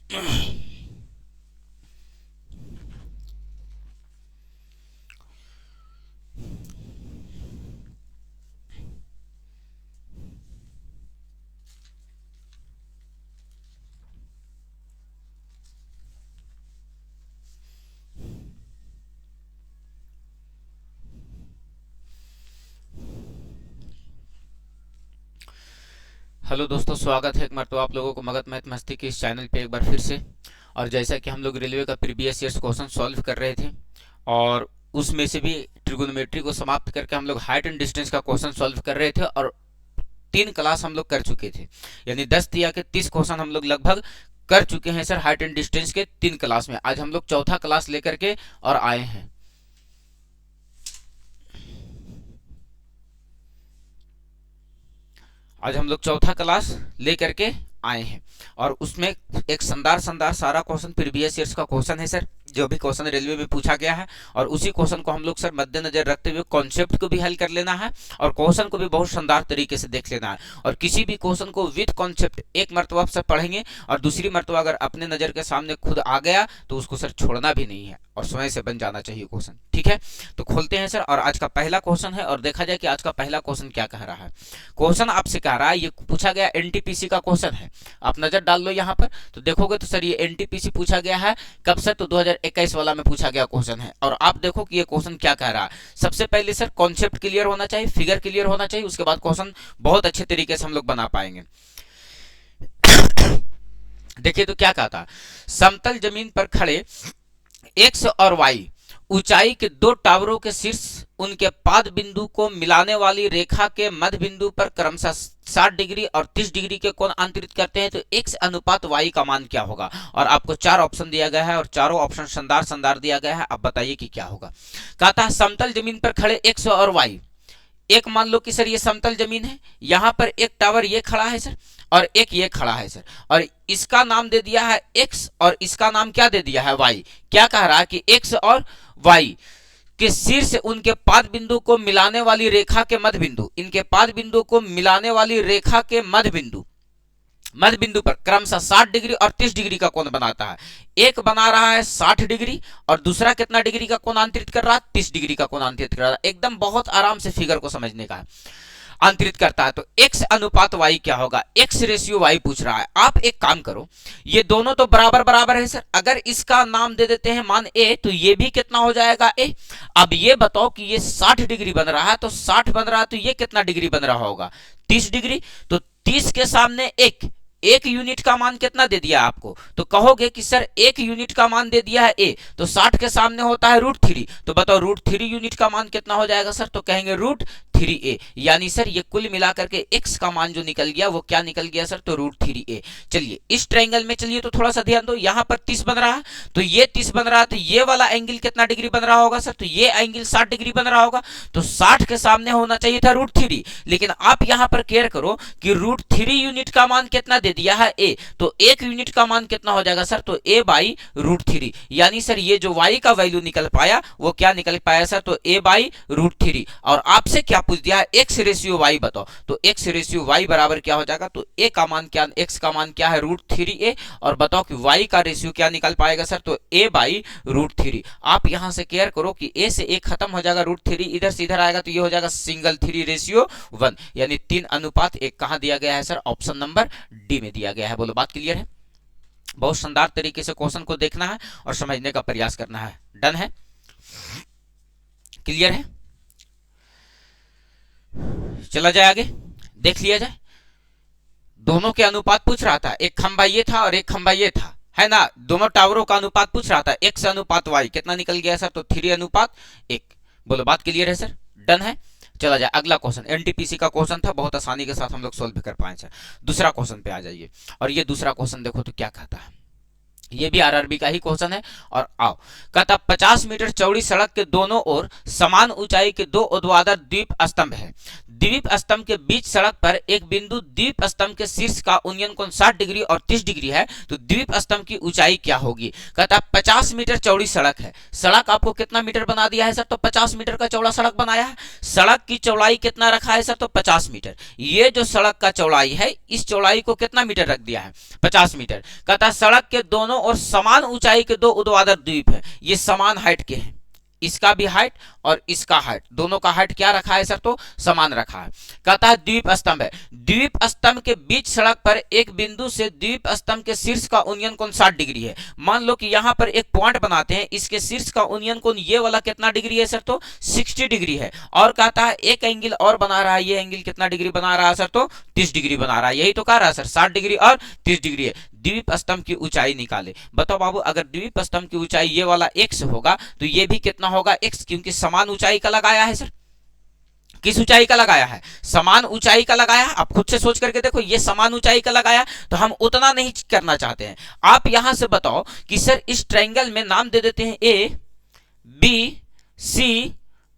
Hello दोस्तों, स्वागत है एक मरतबा आप लोगों को मगध मैथ मस्ती के इस चैनल पे एक बार फिर से। और जैसा कि हम लोग रेलवे का प्रीवियस ईयर्स क्वेश्चन सॉल्व कर रहे थे और उसमें से भी ट्रिगोनोमेट्री को समाप्त करके हम लोग हाइट एंड डिस्टेंस का क्वेश्चन सॉल्व कर रहे थे और 3 क्लास हम लोग कर चुके थे, यानी 10 दिया के 30 क्वेश्चन हम लोग लगभग कर चुके हैं सर हाइट एंड डिस्टेंस के 3 क्लास में। आज हम लोग चौथा क्लास लेकर के और आए हैं। आज हम लोग चौथा क्लास लेकर के आए हैं और उसमें एक शानदार शानदार सारा क्वेश्चन प्रीवियस ईयर्स का क्वेश्चन है सर, जो भी क्वेश्चन रेलवे में पूछा गया है। और उसी क्वेश्चन को हम लोग सर मद्देनजर रखते हुए कॉन्सेप्ट को भी हल कर लेना है और क्वेश्चन को भी बहुत शानदार तरीके से देख लेना है। और किसी भी क्वेश्चन को विद कॉन्सेप्ट एक मरतबा सर पढ़ेंगे और दूसरी मरतबा अगर अपने नजर के सामने खुद आ गया तो उसको सर छोड़ना भी नहीं है और स्वयं से बन जाना चाहिए क्वेश्चन। ठीक है, तो खोलते हैं सर और आज का पहला क्वेश्चन है और देखा जाए कि आज का पहला क्वेश्चन क्या कह रहा है। क्वेश्चन आपसे कह रहा है, ये पूछा गया एनटीपीसी का क्वेश्चन है। आप नजर डाल लो यहाँ पर तो देखोगे तो सर ये एनटीपीसी पूछा गया है कब सर, तो 2021 वाला में पूछा गया क्वेश्चन है। और आप देखो कि ये क्वेश्चन क्या कह रहा है। सबसे पहले सर कॉन्सेप्ट क्लियर होना चाहिए, फिगर क्लियर होना चाहिए, उसके बाद क्वेश्चन बहुत अच्छे तरीके से हम लोग बना पाएंगे। देखिए तो क्या कहता, समतल जमीन पर खड़े एक्स और वाई ऊंचाई के दो टावरों के शीर्ष उनके पाद बिंदु को मिलाने वाली रेखा के मध्य बिंदु पर क्रमशः 60 डिग्री और 30 डिग्री के कोण अंतरित करते हैं तो x अनुपात y का मान क्या होगा। और आपको 4 ऑप्शन दिया गया है और चारों ऑप्शन शानदार शानदार दिया गया है। आप बताइए कि क्या होगा। कहता है समतल जमीन पर खड़े x और y, एक मान लो कि सर ये समतल जमीन है, यहां पर एक टावर ये खड़ा है सर और एक ये खड़ा है सर, और इसका नाम दे दिया है x और इसका नाम क्या दे दिया है y। क्या कह रहा है कि x और y के शीर्ष उनके पाद बिंदु को मिलाने वाली रेखा के मध्य बिंदु, इनके पाद बिंदु को मिलाने वाली रेखा के मध्य बिंदु पर क्रमशः 60 डिग्री और 30 डिग्री का कोण बनाता है। एक बना रहा है 60 डिग्री और दूसरा कितना डिग्री का कोण अंतरित कर रहा है, 30 डिग्री का कोण अंतरित कर रहा है। एकदम बहुत आराम से फिगर को समझने का है। अंतरित करता है तो x अनुपात y क्या होगा, x रेशियो y पूछ रहा है। आप एक काम करो, ये दोनों तो बराबर बराबर है सर, अगर इसका नाम दे देते हैं मान a तो ये भी कितना हो जाएगा a। अब ये बताओ कि ये 60 डिग्री बन रहा है तो 60 बन रहा है तो ये कितना डिग्री बन रहा होगा, 30 डिग्री। तो 30 के सामने एक यूनिट का मान कितना दे दिया आपको, तो कहोगे कि सर 1 यूनिट का मान दे दिया है ए, तो 60 के सामने होता है √3, तो बताओ √3 यूनिट का मान कितना हो जाएगा सर, तो कहेंगे √3a। यानी सर ये कुल मिलाकर के x का मान जो निकल गया वो क्या निकल गया सर, तो √3a। चलिए इस ट्रायंगल में चलिए तो थोड़ा सा ध्यान दो, यहाँ पर 30 बन रहा है तो ये 30 बन रहा है तो ये वाला एंगल कितना डिग्री बन रहा होगा सर, तो ये एंगल 60 डिग्री बन रहा होगा। तो 60 के सामने होना चाहिए था √3, लेकिन आप यहाँ पर केयर करो कि √3 यूनिट का मान कितना दे दिया है a, तो 1 यूनिट का मान कितना हो जाएगा सर, तो a बाई √3। यानी सर ये जो y का वैल्यू निकल पाया वो क्या निकल पाया सर, तो a बाई √3। और आपसे क्या पूछ दिया है, x रेशियो y बताओ, तो x रेशियो y बराबर क्या हो जाएगा, तो a का मान क्या, x का मान क्या है √3a, और बताओ कि y का रेशियो क्या निकल पाएगा सर, तो a बाई √3। आप यहां से केयर करो कि a से a खत्म हो जाएगा, √3 इधर से इधर आएगा तो ये हो जाएगा सिंगल 3 रेशियो 1, यानी 3 अनुपात 1 कहां दिया गया है सर, ऑप्शन नंबर डी में दिया गया है। बोलो बात क्लियर है। बहुत शानदार तरीके से क्वेश्चन को देखना है और समझने का प्रयास करना है। डन है, क्लियर है। चला जाए आगे, देख लिया जाए। दोनों के अनुपात पूछ रहा था, एक खंभा ये था और एक खंभा ये था, है ना। दोनों टावरों का अनुपात पूछ रहा था, x अनुपात y कितना निकल गया सर, तो 3 अनुपात 1। बोलो बात क्लियर है सर, डन है। चला जाए अगला क्वेश्चन, एनटीपीसी का क्वेश्चन था, बहुत आसानी के साथ हम लोग सोल्व कर पाए सर। दूसरा क्वेश्चन पे आ जाइए और ये दूसरा क्वेश्चन देखो तो क्या कहता है। ये भी आरआरबी का ही क्वेश्चन है। और आओ, कहता 50 मीटर चौड़ी सड़क के दोनों ओर समान ऊंचाई के दो ऊर्ध्वाधर द्वीप स्तंभ है। द्वीप स्तंभ के बीच सड़क पर एक बिंदु द्वीप स्तंभ के शीर्ष का उन्नयन कोण 60 डिग्री और 30 डिग्री है। तो द्वीप स्तंभ की ऊंचाई क्या होगी? कहता 50 मीटर चौड़ी सड़क है। सड़क आपको कितना मीटर बना दिया है सर? तो 50 मीटर का चौड़ा सड़क बनाया है। सड़क की चौड़ाई कितना रखा है सर? तो 50 मीटर। ये जो सड़क का चौड़ाई है, इस चौड़ाई को कितना मीटर रख दिया है? 50 मीटर। कहता सड़क के दोनों और समान ऊंचाई के दो ऊर्ध्वाधर द्वीप है। ये समान हाइट के हैं, इसका भी हाइट और इसका हाइट, दोनों का हाइट क्या रखा है सर? तो समान रखा है। कहता है द्वीप स्तंभ है। द्वीप स्तंभ के बीच सड़क पर एक बिंदु से द्वीप स्तंभ के शीर्ष का उन्नयन कोण 60 डिग्री है। मान लो कि यहां पर एक पॉइंट बनाते हैं, इसके शीर्ष का उन्नयन कोण ये वाला कितना डिग्री है सर? तो 60 डिग्री है। और कहता है एक एंगल और बना रहा है, ये एंगल कितना डिग्री बना रहा है सर? तो 30 डिग्री बना रहा है। यही तो कह रहा है सर, 60 डिग्री और 30 डिग्री है। द्वीप स्तंभ की ऊंचाई निकाले। बताओ बाबू, अगर द्वीप स्तंभ की ऊंचाई ये वाला x होगा तो ये भी कितना होगा? x, क्योंकि समान ऊंचाई का लगाया है सर। किस ऊंचाई का लगाया है? समान ऊंचाई का लगाया है। आप खुद से सोच करके देखो, ये समान ऊंचाई का लगाया, तो हम उतना नहीं करना चाहते हैं। आप यहां से बताओ कि सर इस ट्रायंगल में नाम दे देते हैं A B C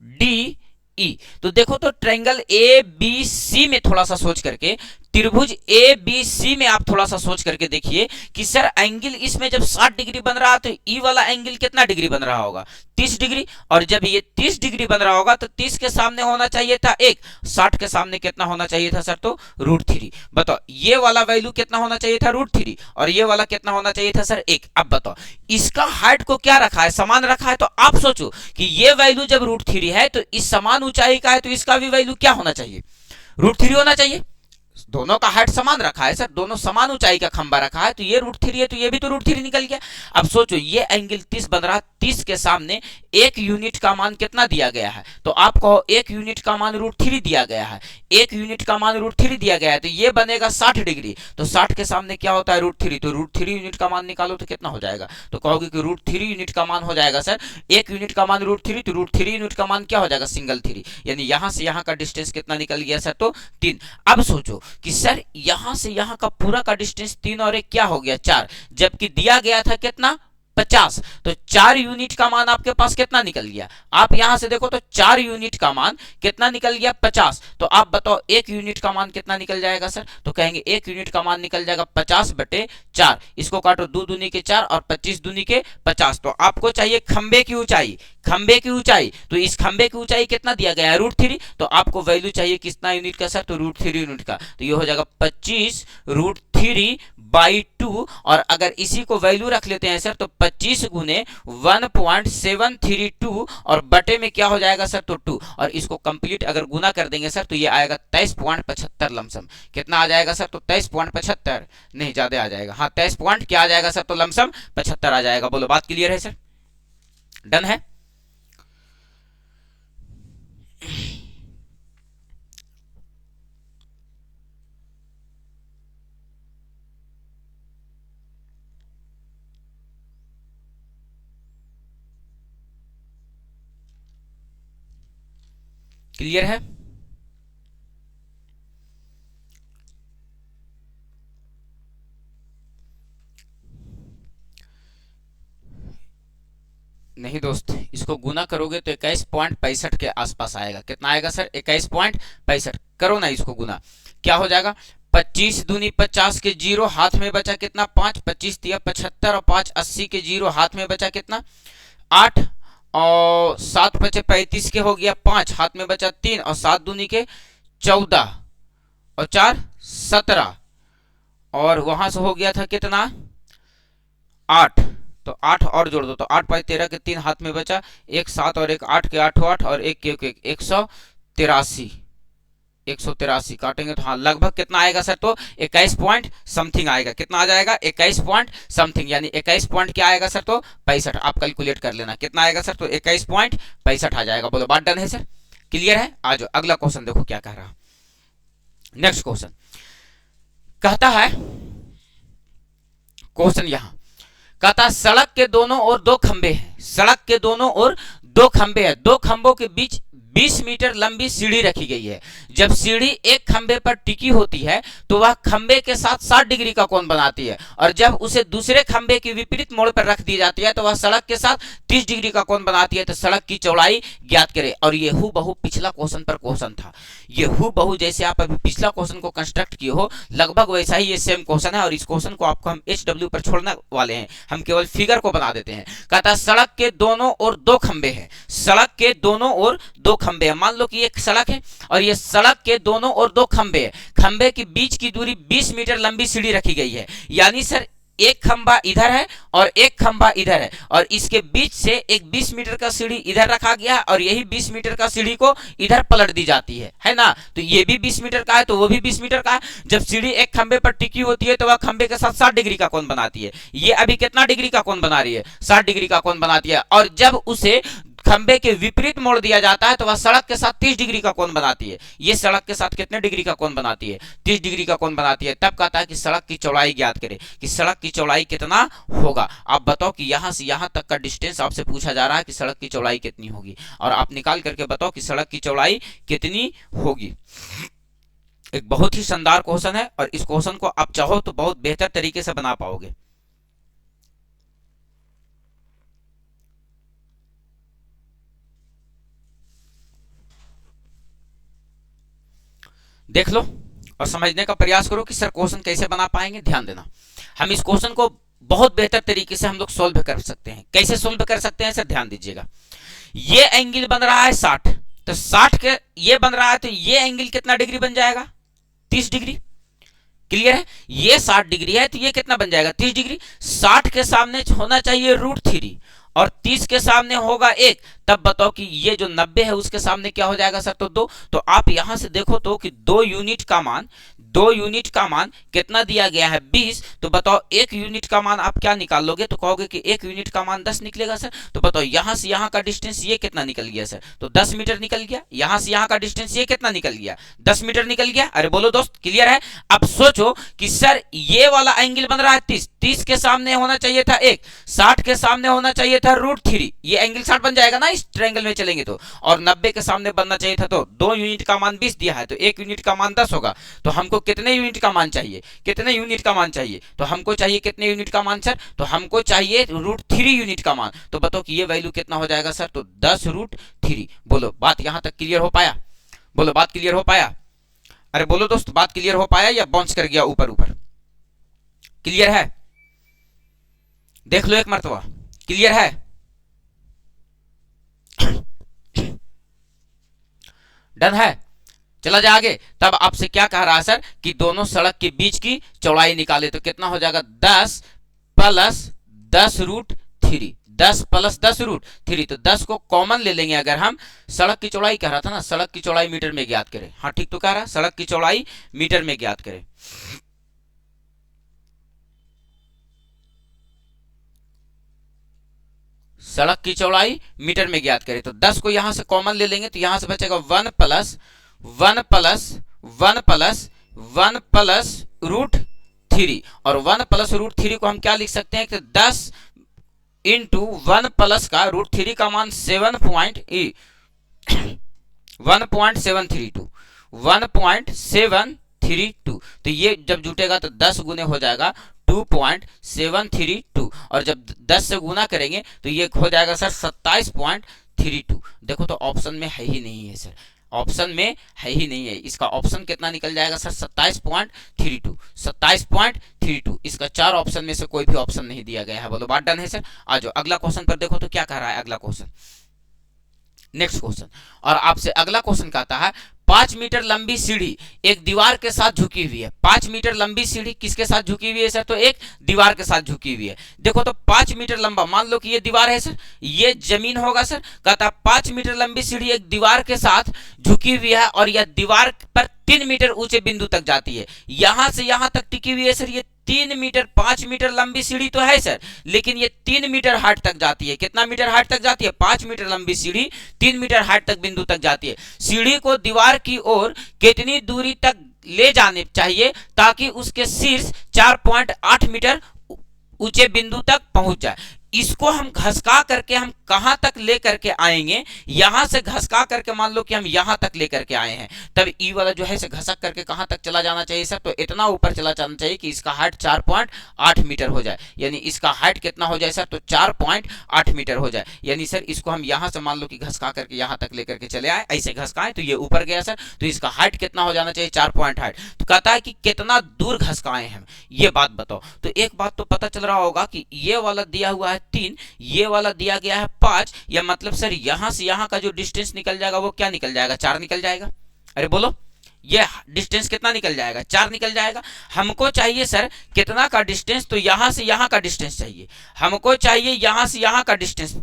D E। तो देखो, तो ट्रायंगल A B C में थोड़ा सा सोच करके, त्रिभुज ए बी सी में आप थोड़ा सा सोच करके देखिए कि सर एंगल इसमें जब 60 डिग्री बन रहा है तो ई वाला एंगल कितना डिग्री बन रहा होगा? 30 डिग्री। और जब ये 30 डिग्री बन रहा होगा तो 30 के सामने होना चाहिए था 1, 60 के सामने कितना होना चाहिए था सर? तो √3। बताओ, ये वाला वैल्यू कितना होना चाहिए था? √3। और ये वाला कितना होना चाहिए था सर? 1। अब बताओ, इसका हाइट को क्या रखा है? समान रखा है। तो आप सोचो कि ये वैल्यू जब √3 है तो इस समान ऊंचाई का है, तो इसका भी वैल्यू क्या होना चाहिए? √3 होना चाहिए। दोनों का हाइट समान रखा है सर, दोनों समान ऊंचाई का खंबा रखा है, तो ये √3 है, तो ये भी तो √3 निकल गया। अब सोचो, ये एंगल 30 बन रहा है, 30 के सामने 1 यूनिट का मान कितना दिया गया है? तो आप कहो 1 यूनिट का मान √3 दिया गया है। 1 यूनिट का मान √3 दिया गया है, तो ये बनेगा 60 डिग्री। तो 60 के सामने क्या होता है? √3। तो √3 यूनिट का मान निकालो तो कितना हो जाएगा? तो कहोगे कि √3 यूनिट का मान हो जाएगा सर 1 यूनिट का मान √3, तो √3 यूनिट का मान क्या हो जाएगा? सिंगल 3। यानी यहां से यहां का डिस्टेंस कितना निकल गया सर? तो 3। अब सोचो कि सर यहां से यहां का पूरा का डिस्टेंस 3 और 1 क्या हो गया? 4। जबकि दिया गया था कितना? 50। तो 4 यूनिट का मान आपके पास कितना निकल गया? आप यहां से देखो तो 4 यूनिट का मान कितना निकल गया? 50। तो आप बताओ 1 यूनिट का मान कितना निकल जाएगा सर? तो कहेंगे 1 यूनिट का मान निकल जाएगा 50/4। इसको काटो, 2 दूनी के 4 और 25 दूनी के 50। तो आपको चाहिए खंबे की ऊंचाई। खंबे की ऊंचाई, तो इस खंबे की ऊंचाई कितना दिया गया है? √3। तो आपको वैल्यू चाहिए कितना यूनिट का सर? तो √3 यूनिट का। तो ये हो जाएगा 25 √3/2। और अगर इसी को वैल्यू रख लेते हैं सर, तो 25 गुने 1.732 और बटे में क्या हो जाएगा सर? तो 2। और इसको कंप्लीट अगर गुना कर देंगे सर, तो ये आएगा 23.75 लमसम। कितना आ जाएगा सर? तो 23.75 नहीं, ज्यादा आ जाएगा। हाँ, 23 पॉइंट क्या आ जाएगा सर? तो लमसम 75 आ जाएगा। बोलो, बात क्लियर है सर? डन है? क्लियर है? नहीं दोस्त, इसको गुना करोगे तो 21.65 के आसपास आएगा। कितना आएगा सर? 21.65। करो ना इसको गुना, क्या हो जाएगा? 25 दूनी 50 के 0 हाथ में बचा कितना? 5। 25 दिया 75 और 5 80 के 0 हाथ में बचा कितना? 8 और 7 बचे 35 के हो गया 5 हाथ में बचा 3 और 7 दूनी के 14 और 4 17 और वहां से हो गया था कितना? 8। तो 8 और जोड़ दो, तो 8 5 13 के 3 हाथ में बचा, 1 7 और 1 8 के 8 8 और 1 के 1 183। 183 काटेंगे तो हाँ लगभग कितना आएगा सर? तो 21 पॉइंट समथिंग आएगा। कितना आ जाएगा? 21 पॉइंट समथिंग, यानी 21 पॉइंट क्या आएगा सर? तो 65। आप कैलकुलेट कर लेना कितना आएगा सर? तो 21.65 आ जाएगा। बोलो, बात डन है सर? क्लियर है? आ जाओ अगला क्वेश्चन देखो क्या कह रहा। नेक्स्ट क्वेश्चन कहता है, क्वेश्चन यहां कहता सड़क के दोनों ओर 2 खंबे हैं। सड़क के दोनों ओर 2 खंबे हैं। 2 खंबों के बीच 20 मीटर लंबी सीढ़ी रखी गई है। जब सीढ़ी एक खंबे पर टिकी होती है तो वह खंबे के साथ 60 डिग्री का कोण बनाती है, और जब उसे दूसरे खंबे के विपरीत मोड़ पर रख दी जाती है तो वह सड़क के साथ 30 डिग्री का कोण बनाती है। तो सड़क की चौड़ाई ज्ञात करें। और ये हूबहू पिछला क्वेश्चन पर क्वेश्चन था। ये हूबहू जैसे आप अभी पिछला क्वेश्चन को कंस्ट्रक्ट किए हो, लगभग वैसा ही ये सेम क्वेश्चन है। और इस क्वेश्चन को आपको हम HW पर छोड़ने वाले हैं, हम केवल फिगर को बना देते हैं। कहता सड़क के दोनों ओर 2 खंबे हैं। सड़क के दोनों ओर 2 खंबे हैं। मान लो कि एक सड़क है और ये सड़क के दोनों ओर 2 खंबे हैं। खंबे के बीच की दूरी 20 मीटर लंबी सीढ़ी रखी गई है। यानी सर एक खंबा इधर है और एक खंबा इधर है, और इसके बीच से एक 20 मीटर का सीढ़ी इधर रखा गया है, और यही 20 मीटर का सीढ़ी को इधर पलट दी जाती है ना। तो ये भी 20 मीटर का है तो वो भी 20 मीटर का है। जब सीढ़ी एक खंबे पर टिकी होती है तो वह खंबे के साथ 60 डिग्री का कोण बनाती है। ये अभी कितना डिग्री का कोण बना रही है? 60 डिग्री का कोण बनाती है। और जब उसे खंबे के विपरीत मोड़ दिया जाता है तो वह सड़क के साथ 30 डिग्री का कोण बनाती है। ये सड़क के साथ कितने डिग्री का कोण बनाती है? 30 डिग्री का कोण बनाती है। तब कहता है कि सड़क की चौड़ाई ज्ञात करें कि सड़क की चौड़ाई कितना होगा। आप बताओ कि यहां से यहां तक का डिस्टेंस आपसे पूछा जा रहा है कि सड़क की चौड़ाई कितनी होगी, और आप निकाल करके बताओ कि सड़क की चौड़ाई कितनी होगी। एक बहुत ही शानदार क्वेश्चन है, और इस क्वेश्चन को आप चाहो तो बहुत बेहतर तरीके से बना पाओगे। देख लो और समझने का प्रयास करो कि सर क्वेश्चन कैसे बना पाएंगे। ध्यान देना, हम इस क्वेश्चन को बहुत बेहतर तरीके से हम लोग सोल्व कर सकते हैं। कैसे सोल्व कर सकते हैं सर? ध्यान दीजिएगा। ये एंगल बन रहा है 60, तो 60 के ये बन रहा है तो ये एंगल कितना डिग्री बन जाएगा? 30 डिग्री। क्लियर है? ये 60 डिग्री है तो ये कितना बन जाएगा? 30 डिग्री। 60 के सामने होना चाहिए √3 और 30 के सामने होगा 1। तब बताओ कि ये जो 90 है उसके सामने क्या हो जाएगा सर? तो 2। तो आप यहां से देखो तो कि 2 यूनिट का मान कितना दिया गया है? 20। तो बताओ 1 यूनिट का मान आप क्या निकाल लोगे? तो कहोगे कि 1 यूनिट का मान 10 निकलेगा सर। तो बताओ यहां से यहां का डिस्टेंस ये कितना निकल गया सर? तो 10 मीटर निकल गया। यहां से यहां का डिस्टेंस ये कितना निकल गया? 10 मीटर निकल गया। अरे बोलो दोस्त, क्लियर है? अब सोचो कि सर ये वाला एंगल बन रहा है 30, 30 के सामने होना चाहिए था 1, 60 के सामने होना चाहिए था √3। ये एंगल 60 बन जाएगा ना इस ट्रायंगल में चलेंगे तो। और 90 के सामने बनना चाहिए था, तो 2 यूनिट का मान 20 दिया है तो 1 यूनिट का मान 10 होगा। तो हमको कितने यूनिट का मान चाहिए? कितने यूनिट का मान चाहिए? तो हमको चाहिए कितने यूनिट का मान सर? तो हमको चाहिए √3 यूनिट का मान। तो बताओ कि ये वैल्यू कितना हो जाएगा सर? तो 10√3। बोलो बात यहां तक क्लियर हो पाया? बोलो बात क्लियर हो पाया? अरे बोलो दोस्त, बात क्लियर हो पाया या बाउंस कर गया ऊपर ऊपर? क्लियर है? देख लो एक मरतबा, क्लियर है? डन है? चला जाए आगे। तब आपसे क्या कह रहा है सर कि दोनों सड़क के बीच की चौड़ाई निकाले। तो कितना हो जाएगा? 10 + 10√3। 10 + 10√3। तो 10 को कॉमन ले लेंगे अगर हम। सड़क की चौड़ाई कह रहा था ना, सड़क की चौड़ाई मीटर में ज्ञात करें। हाँ ठीक तो कह रहा है, सड़क की चौड़ाई मीटर में ज्ञात करें। सड़क की चौड़ाई मीटर में ज्ञात करें। तो 10 को यहां से कॉमन ले लेंगे तो यहां से बचेगा 1 + 1 + 1 + 1 + √3। और 1 + √3 को हम क्या लिख सकते हैं कि 10 × 1 + का √3 का मान 1.732। 1.732। तो ये जब जुटेगा तो 10 गुने हो जाएगा 2.732। और जब 10 से गुना करेंगे तो ये हो जाएगा सर 27.32। देखो तो ऑप्शन में है ही नहीं है सर, ऑप्शन में है ही नहीं है। इसका ऑप्शन कितना निकल जाएगा सर? 27.32। 27.32। इसका 4 ऑप्शन में से कोई भी ऑप्शन नहीं दिया गया है। बोलो बात डन है सर? आ जाओ अगला क्वेश्चन पर। देखो तो क्या कह रहा है अगला क्वेश्चन, नेक्स्ट क्वेश्चन। और आपसे अगला क्वेश्चन कहता है 5 मीटर लंबी सीढ़ी एक दीवार के साथ झुकी हुई है। 5 मीटर लंबी सीढ़ी किसके साथ झुकी हुई है सर? तो एक दीवार के साथ झुकी हुई है। देखो तो 5 मीटर लंबा, मान लो कि ये दीवार है सर, ये जमीन होगा सर। कहता 5 मीटर लंबी सीढ़ी एक दीवार के साथ झुकी हुई है और यह दीवार पर 3 मीटर ऊंचे बिंदु तक जाती है। यहां से यहां तक टिकी हुई है सर। ये 3 मीटर, 5 मीटर लंबी सीढ़ी तो है सर, लेकिन ये 3 मीटर हाइट तक जाती है। कितना मीटर हाइट तक जाती है? 5 मीटर लंबी सीढ़ी 3 मीटर हाइट तक बिंदु तक जाती है। सीढ़ी को दीवार की ओर कितनी दूरी तक ले जाने चाहिए ताकि उसके शीर्ष 4.8 मीटर ऊंचे बिंदु तक पहुंच जाए? इसको हम घसका करके हम कहां तक ले करके आएंगे, यहां से घसका करके मान लो कि हम यहां तक ले करके आए हैं, तब ई वाला जो है इसे घसक करके कहां तक चला जाना चाहिए सर, तो इतना ऊपर चला जाना चाहिए कि इसका हाइट 4.8 मीटर हो जाए। यानी इसका हाइट कितना हो जाए सर, तो 4.8 मीटर हो जाए। यानी सर इसको हम यहां से मान लो कि घसका करके यहां तक लेकर के चले आए, ऐसे घसकाएं तो ये ऊपर गया सर, तो इसका हाइट कितना हो जाना चाहिए, 4.8। तो कहता है कि कितना दूर घसकाए हम, ये बात बताओ। तो एक बात तो पता चल रहा होगा कि ये वाला दिया हुआ है 3, ये वाला दिया गया है 5, या मतलब सर यहां से यहां का जो डिस्टेंस निकल जाएगा वो क्या निकल जाएगा, 4 निकल जाएगा। अरे बोलो, ये डिस्टेंस कितना निकल जाएगा, 4 निकल जाएगा। हमको चाहिए सर कितना का डिस्टेंस, तो यहां से यहां का डिस्टेंस चाहिए, हमको चाहिए यहां से यहां का डिस्टेंस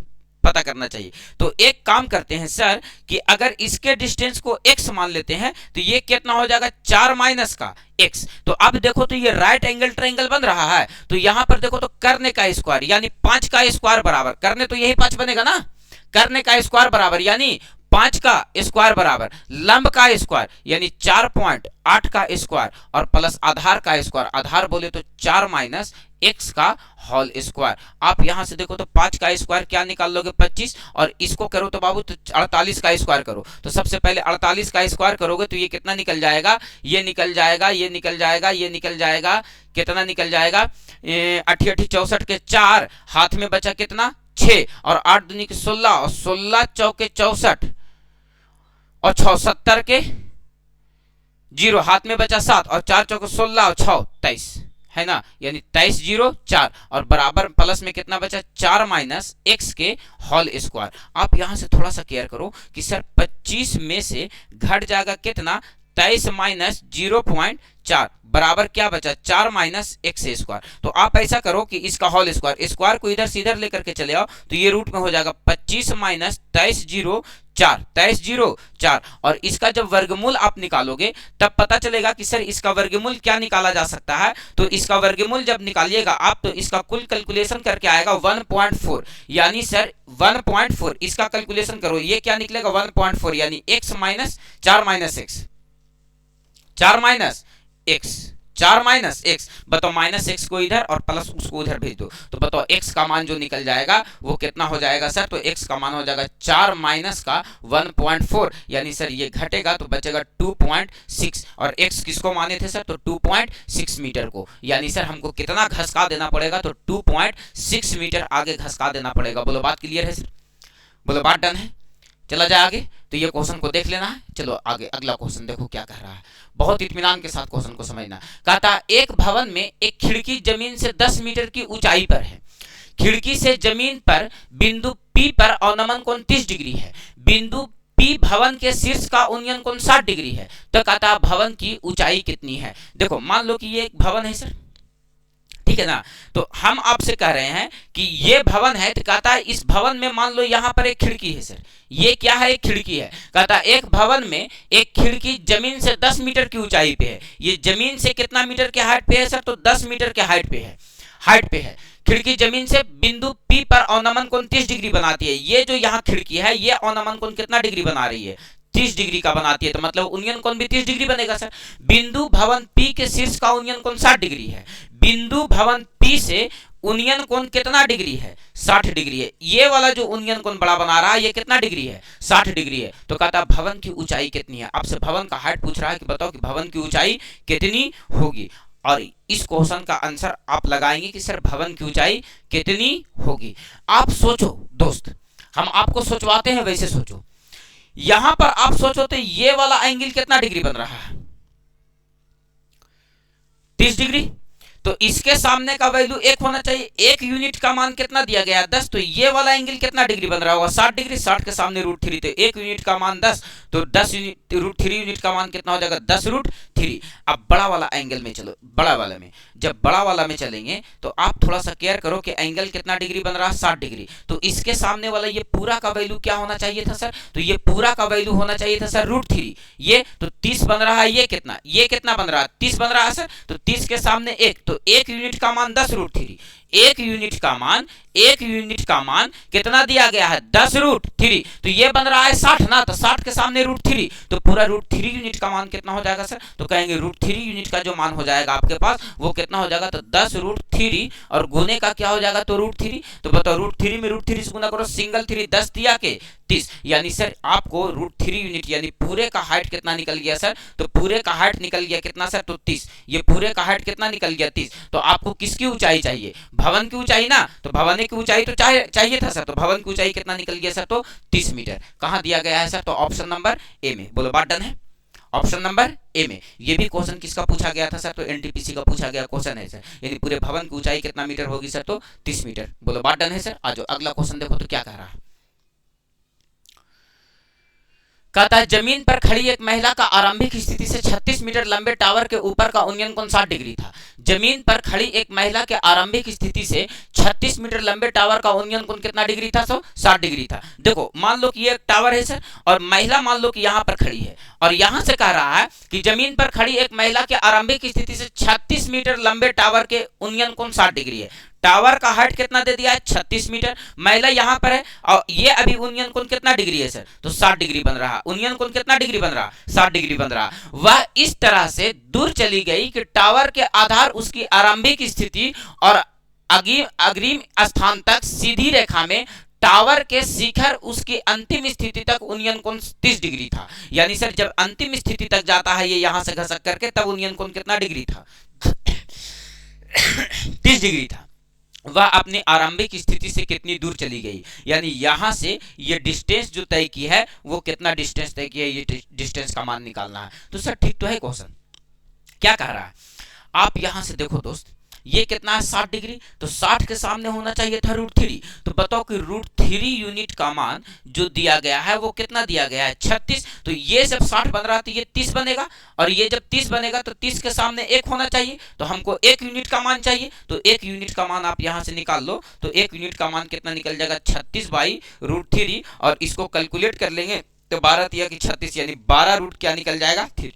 पता करना चाहिए। तो एक काम करते हैं सर कि अगर इसके डिस्टेंस को x मान लेते हैं तो ये कितना हो जाएगा, 4 माइनस का x। तो अब देखो तो ये राइट एंगल ट्रायंगल बन रहा है, तो यहां पर देखो तो करने का स्क्वायर यानी 5 का स्क्वायर बराबर, करने तो यही 5 बनेगा ना, करने का स्क्वायर बराबर यानी 5 का स्क्वायर बराबर लंब का स्क्वायर यानी 4.8 का स्क्वायर और प्लस आधार का स्क्वायर, आधार बोले तो 4 माइनस x का होल स्क्वायर। आप यहां से देखो तो 5 का स्क्वायर क्या निकाल लोगे, 25, और इसको करो तो बाबू तो 48 का स्क्वायर करो। तो सबसे पहले 48 का स्क्वायर करोगे तो ये कितना निकल जाएगा, ये निकल जाएगा, ये निकल जाएगा, ये निकल जाएगा, कितना निकल जाएगा, 8 8 64 के 4, हाथ में बचा कितना 6, और 8 दूनी के 16, और 16 चौके 64, और 6 70 के 0, हाथ में बचा 7, और 4 चौके 16, और 6 23 है ना, यानी 23 0 4, और बराबर प्लस में कितना बचा, 4 माइनस x के होल स्क्वायर। आप यहां से थोड़ा सा केयर करो कि सर 25 में से घट जाएगा कितना, 23 माइनस 0.4 बराबर क्या बचा, 4 माइनस x स्क्वायर। तो आप ऐसा करो कि इसका होल स्क्वायर, स्क्वायर को इधर से इधर लेकर के चले आओ तो ये रूट में हो जाएगा 25 माइनस 23 0 4, 23 0 4, और इसका जब वर्गमूल आप निकालोगे तब पता चलेगा कि सर इसका वर्गमूल क्या निकाला जा सकता है। तो इसका वर्गमूल जब निकालिएगा आप तो इसका कुल कैलकुलेशन करके आएगा 1.4, यानी सर 1.4 इसका कैलकुलेशन करो, ये क्या निकलेगा 1.4 यानी x minus 4 minus x, 4 minus x, 4 minus x, बताओ माइनस x को इधर और प्लस उसको उधर भेज दो, तो बताओ x का मान जो निकल जाएगा वो कितना हो जाएगा सर, तो x का मान हो जाएगा 4 माइनस का 1.4, यानी सर ये घटेगा तो बचेगा 2.6, और x किसको माने थे सर, तो 2.6 मीटर को, यानी सर हमको कितना घसका देना पड़ेगा, तो 2.6 मीटर आगे घसका देना पड़ेगा। बोलो बात क्लियर है सर, बोलो बात डन है। चला जाए आगे, तो ये क्वेश्चन को देख लेना है। चलो आगे अगला क्वेश्चन देखो क्या कह रहा है, बहुत इत्मीनान के साथ क्वेश्चन को समझना। कहता है एक भवन में एक खिड़की जमीन से 10 मीटर की ऊंचाई पर है, खिड़की से जमीन पर बिंदु P पर अवनमन कोण 30 डिग्री है, बिंदु P भवन के शीर्ष का उन्नयन कोण 60 डिग्री है, तो कहता है भवन की ऊंचाई कितनी है। देखो मान लो कि ये एक भवन है सर, ठीक है ना, तो हम आपसे कह रहे हैं कि ये भवन है, तो कहता है इस भवन में मान लो यहां पर एक खिड़की है सर, ये क्या है, एक खिड़की है। कहता है एक भवन में एक खिड़की जमीन से 10 मीटर की ऊंचाई पे है, ये जमीन से कितना मीटर के हाइट पे है सर, तो 10 मीटर के हाइट पे है, खिड़की जमीन से बिंदु P पर अवनमन कोण 30 डिग्री बनाती है। ये जो यहाँ खिड़की है ये अवनमन कोण कितना डिग्री बना रही है, 30 डिग्री का बनाती है, तो मतलब उन्नयन कोण भी 30 डिग्री बनेगा सर। बिंदु भवन P के शीर्ष का उन्नयन कोण 60 डिग्री है, बिंदु भवन P से उन्नयन कोण कितना डिग्री है, 60 डिग्री है। ये वाला जो उन्नयन कोण बड़ा बना रहा है ये कितना डिग्री है, 60 डिग्री है। तो कहता है भवन की ऊंचाई कितनी है, आपसे भवन का हाइट पूछ रहा है कि बताओ कि भवन की ऊंचाई कितनी होगी, और इस क्वेश्चन का आंसर आप लगाएंगे कि सर भवन की ऊंचाई कितनी होगी। आप सोचो दोस्त, हम आपको सोचवाते हैं वैसे सोचो, यहां पर आप सोचो तो ये वाला एंगल कितना डिग्री बन रहा है, 30 डिग्री, तो इसके सामने का वैल्यू 1 होना चाहिए, 1 यूनिट का मान कितना दिया गया 10, तो ये वाला एंगल कितना डिग्री बन रहा होगा 60 डिग्री, 60 के सामने √3, तो 1 यूनिट का मान 10, तो 10 यूनिट √3 यूनिट का मान कितना हो जाएगा 10√3। अब बड़ा वाला एंगल में चलो, बड़ा वाला में जब बड़ा वाला में चलेंगे तो आप थोड़ा सा केयर करो कि एंगल कितना डिग्री बन रहा है 60 डिग्री, तो इसके सामने वाला ये पूरा का वैल्यू क्या होना चाहिए था सर, तो ये पूरा का वैल्यू होना चाहिए था सर √3, ये तो 30 बन रहा है, ये कितना बन रहा है 30 बन रहा है सर, तो 30 के सामने 1, तो 1 यूनिट का मान 10√3, एक यूनिट का मान कितना दिया गया है 10√3, तो ये बन रहा है 60 ना, तो 60 के सामने √3, तो पूरा √3 यूनिट का मान कितना हो जाएगा सर, तो कहेंगे √3 यूनिट का जो मान हो जाएगा आपके पास वो कितना हो जाएगा, तो 10√3 और गुने का क्या हो जाएगा, तो √3, तो बताओ √3 में √3 से गुना करो, सिंगल 3 10 दिया के 30, यानी सर आपको √3 यूनिट यानी पूरे का हाइट कितना निकल गया सर, तो पूरे का हाइट निकल गया कितना सर, तो 30, ये पूरे का हाइट कितना निकल गया 30, तो आपको किसकी ऊंचाई चाहिए, भवन की ऊंचाई ना, तो भवन की ऊंचाई तो चाहिए था सर, तो भवन की ऊंचाई कितना निकल गया सर, तो 30 मीटर। कहां दिया गया है सर, तो ऑप्शन नंबर ए में। बोलो बात डन है, ऑप्शन नंबर ए में। ये भी क्वेश्चन किसका पूछा गया था सर, तो एनटीपीसी का पूछा गया क्वेश्चन है सर, यानी पूरे भवन की ऊंचाई कितना मीटर होगी सर, तो 30 मीटर। बोलो बात डन है सर। आ जाओ अगला क्वेश्चन देखो तो क्या कह रहा है, कहता है जमीन पर खड़ी एक महिला का आरंभिक स्थिति से 36 मीटर लंबे टावर के ऊपर का उन्नयन कोण 60 डिग्री था। जमीन पर खड़ी एक महिला के आरंभिक स्थिति से 36 मीटर लंबे टावर का उन्नयन कोण कितना डिग्री था, 60 डिग्री था। देखो मान लो कि ये एक टावर है सर, और महिला मान लो कि यहां पर खड़ी है, और यहां से कह रहा है कि जमीन पर खड़ी एक महिला के आरंभिक स्थिति से 36 मीटर लंबे टावर के उन्नयन कोण 60 डिग्री है। टावर का हाइट कितना दे दिया है, 36 मीटर, महिला यहां पर है, और ये अभी उन्नयन कोण कितना डिग्री है सर, तो 60 डिग्री बन रहा। उन्नयन कोण कितना डिग्री बन रहा, 60 डिग्री बन रहा। वह इस तरह से दूर चली गई कि टावर के आधार उसकी आरंभिक स्थिति और अग्रिम स्थान तक सीधी रेखा में टावर के शिखर उसकी अंतिम स्थिति तक उन्नयन कोण 30 डिग्री था। यानी सर जब अंतिम स्थिति तक जाता है ये यहां से घसक करके, तब उन्नयन कोण कितना डिग्री था 30 डिग्री था। वह अपनी आरंभिक स्थिति से कितनी दूर चली गई, यानी यहां से ये डिस्टेंस जो तय की है वो कितना डिस्टेंस तय किया है, ये डिस्टेंस का मान निकालना है। तो सर ठीक तो है क्वेश्चन, क्या कह रहा है आप यहां से देखो दोस्त, ये कितना है 60 डिग्री, तो 60 के सामने होना चाहिए था √3, तो बताओ कि √3 यूनिट का मान जो दिया गया है वो कितना दिया गया है 36, तो ये जब 60 बन रहा तो ये 30 बनेगा, और ये जब 30 बनेगा तो 30 के सामने 1 होना चाहिए, तो हमको 1 यूनिट का मान चाहिए, तो 1 यूनिट का मान आप यहां से निकाल लो, तो 1 यूनिट का मान कितना निकल जाएगा 36/√3, और इसको कैलकुलेट कर लेंगे तो 12 तिया की 36, यानी 12 क्या निकल जाएगा 3,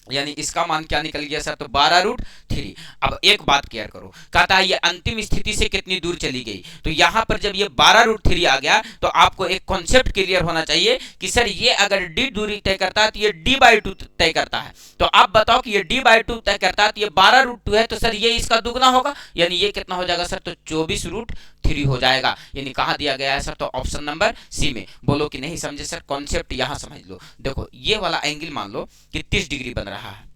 यानी इसका मान क्या निकल गया सर, तो 12√3। अब एक बात क्लियर करो, कहता है ये अंतिम स्थिति से कितनी दूर चली गई, तो यहां पर जब ये 12√3 आ गया तो आपको एक कॉन्सेप्ट क्लियर होना चाहिए कि सर ये अगर d दूरी तय करता है तो ये d/2 तय करता है, तो आप बताओ कि ये d/2 तय करता है तो ये 12√2 है, तो सर ये इसका दुगना होगा, यानी ये कितना हो जाएगा सर, तो 24√3 हो जाएगा। यानी कहां दिया गया है सर, तो ऑप्शन नंबर सी में। बोलो कि नहीं समझे सर, कॉन्सेप्ट यहां समझ लो। देखो ये वाला एंगल मान लो कि 30 डिग्री बन रहा है,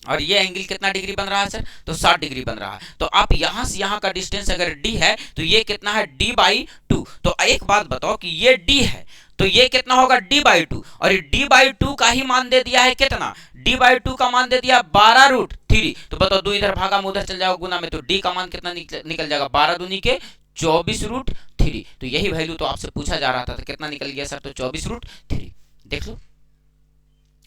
और ये एंगल कितना डिग्री बन रहा है सर, तो 60 डिग्री बन रहा है, तो आप यहां से यहां का डिस्टेंस अगर d है तो ये कितना है d/2, तो एक बात बताओ कि ये d है तो ये कितना होगा d/2, और ये d/2 का ही मान दे दिया है कितना, d/2 का मान दे दिया 12√3, तो बताओ 2 इधर भागा में उधर चल जाएगा गुना में, तो d का मान कितना निकल जाएगा 12 दूनी के 24√3, तो यही वैल्यू तो आपसे पूछा जा रहा था, तो कितना निकल गया सर, तो 24√3। देख लो